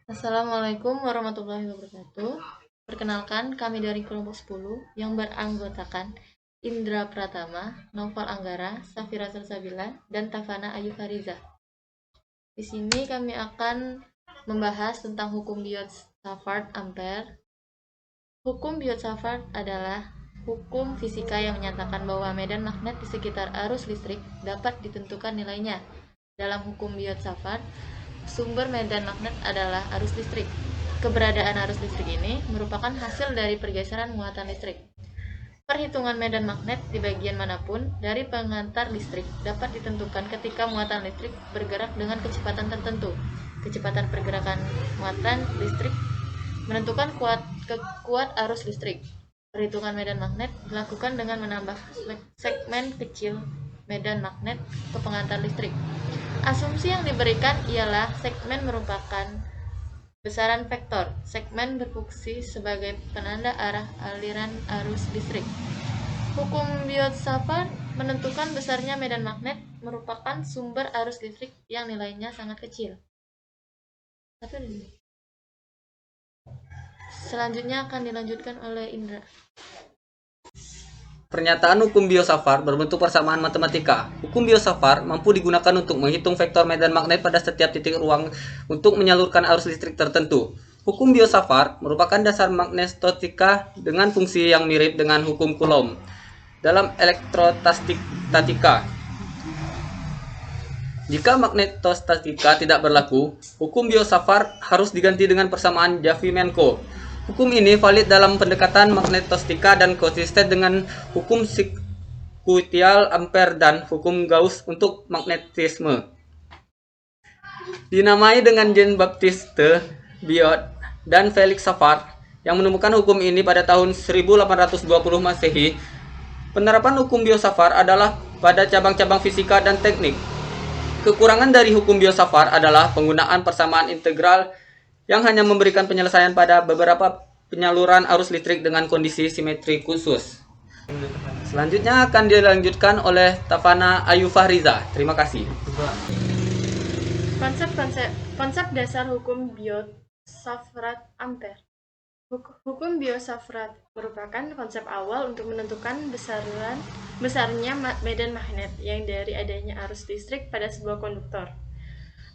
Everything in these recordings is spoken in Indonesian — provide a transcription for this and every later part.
Assalamualaikum warahmatullahi wabarakatuh. Perkenalkan, kami dari kelompok 10 yang beranggotakan Indra Pratama, Noval Anggara, Safira Salsabila, dan Tafana Ayu Fariza. Di sini kami akan membahas tentang hukum Biot-Savart-Ampere. Hukum Biot-Savart adalah hukum fisika yang menyatakan bahwa medan magnet di sekitar arus listrik dapat ditentukan nilainya. Dalam hukum Biot-Savart, sumber medan magnet adalah arus listrik. Keberadaan arus listrik ini merupakan hasil dari pergeseran muatan listrik. Perhitungan medan magnet di bagian manapun dari pengantar listrik dapat ditentukan ketika muatan listrik bergerak dengan kecepatan tertentu. Kecepatan pergerakan muatan listrik menentukan kuat arus listrik. Perhitungan medan magnet dilakukan dengan menambah segmen kecil medan magnet ke pengantar listrik. Asumsi yang diberikan ialah segmen merupakan besaran vektor. Segmen berfungsi sebagai penanda arah aliran arus listrik. Hukum Biot-Savart menentukan besarnya medan magnet merupakan sumber arus listrik yang nilainya sangat kecil. Selanjutnya akan dilanjutkan oleh Indra. Pernyataan hukum Biot-Savart berbentuk persamaan matematika. Hukum Biot-Savart mampu digunakan untuk menghitung vektor medan magnet pada setiap titik ruang untuk menyalurkan arus listrik tertentu. Hukum Biot-Savart merupakan dasar magnetostatika dengan fungsi yang mirip dengan hukum Coulomb dalam elektrostatika. Jika magnetostatika tidak berlaku, hukum Biot-Savart harus diganti dengan persamaan Javimenko. Hukum ini valid dalam pendekatan magnetostika dan konsisten dengan hukum sekuitial Ampere dan hukum Gauss untuk magnetisme. Dinamai dengan Jean-Baptiste Biot dan Felix Savart yang menemukan hukum ini pada tahun 1820 Masehi. Penerapan hukum Biot-Savart adalah pada cabang-cabang fisika dan teknik. Kekurangan dari hukum Biot-Savart adalah penggunaan persamaan integral yang hanya memberikan penyelesaian pada beberapa penyaluran arus listrik dengan kondisi simetri khusus. Selanjutnya akan dilanjutkan oleh Tafana Ayu Fariza. Terima kasih. Konsep dasar hukum Biot-Savart-Ampere. Hukum Biot-Savart merupakan konsep awal untuk menentukan besarnya medan magnet yang dari adanya arus listrik pada sebuah konduktor.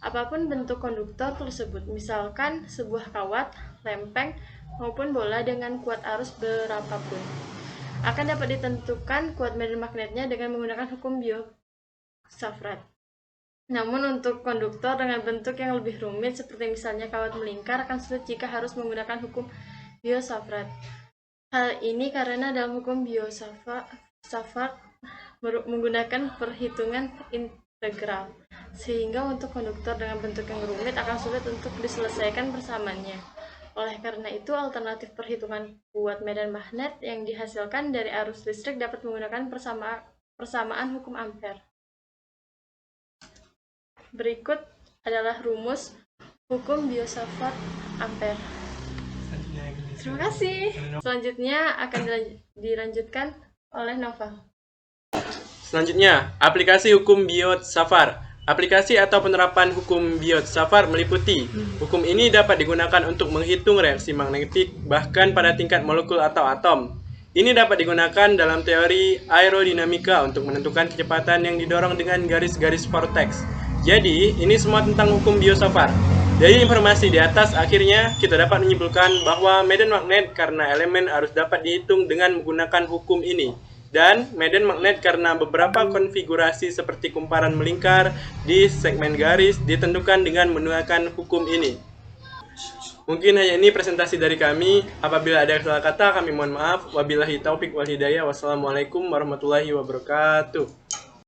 Apapun bentuk konduktor tersebut, misalkan sebuah kawat, lempeng, maupun bola dengan kuat arus berapapun, akan dapat ditentukan kuat medan magnetnya dengan menggunakan hukum Biot-Savart. Namun untuk konduktor dengan bentuk yang lebih rumit, seperti misalnya kawat melingkar, akan sulit jika harus menggunakan hukum Biot-Savart. Hal ini karena dalam hukum Biot-Savart menggunakan perhitungan integral, sehingga untuk konduktor dengan bentuk yang rumit akan sulit untuk diselesaikan persamaannya. Oleh karena itu, alternatif perhitungan kuat medan magnet yang dihasilkan dari arus listrik dapat menggunakan persamaan hukum Ampere. Berikut adalah rumus hukum Biot-Savart-Ampere. Terima kasih. Selanjutnya akan dilanjutkan oleh Noval. Selanjutnya, aplikasi hukum Biot-Savart. Aplikasi atau penerapan hukum Biot-Savart meliputi hukum ini dapat digunakan untuk menghitung reaksi magnetik bahkan pada tingkat molekul atau atom. Ini dapat digunakan dalam teori aerodinamika untuk menentukan kecepatan yang didorong dengan garis-garis vortex. Jadi, ini semua tentang hukum Biot-Savart. Dari informasi di atas, akhirnya kita dapat menyimpulkan bahwa medan magnet karena elemen harus dapat dihitung dengan menggunakan hukum ini. Dan medan magnet karena beberapa konfigurasi seperti kumparan melingkar di segmen garis ditentukan dengan menggunakan hukum ini. Mungkin hanya ini presentasi dari kami. Apabila ada salah kata, kami mohon maaf. Wabillahi taufik wal hidayah. Wassalamualaikum warahmatullahi wabarakatuh.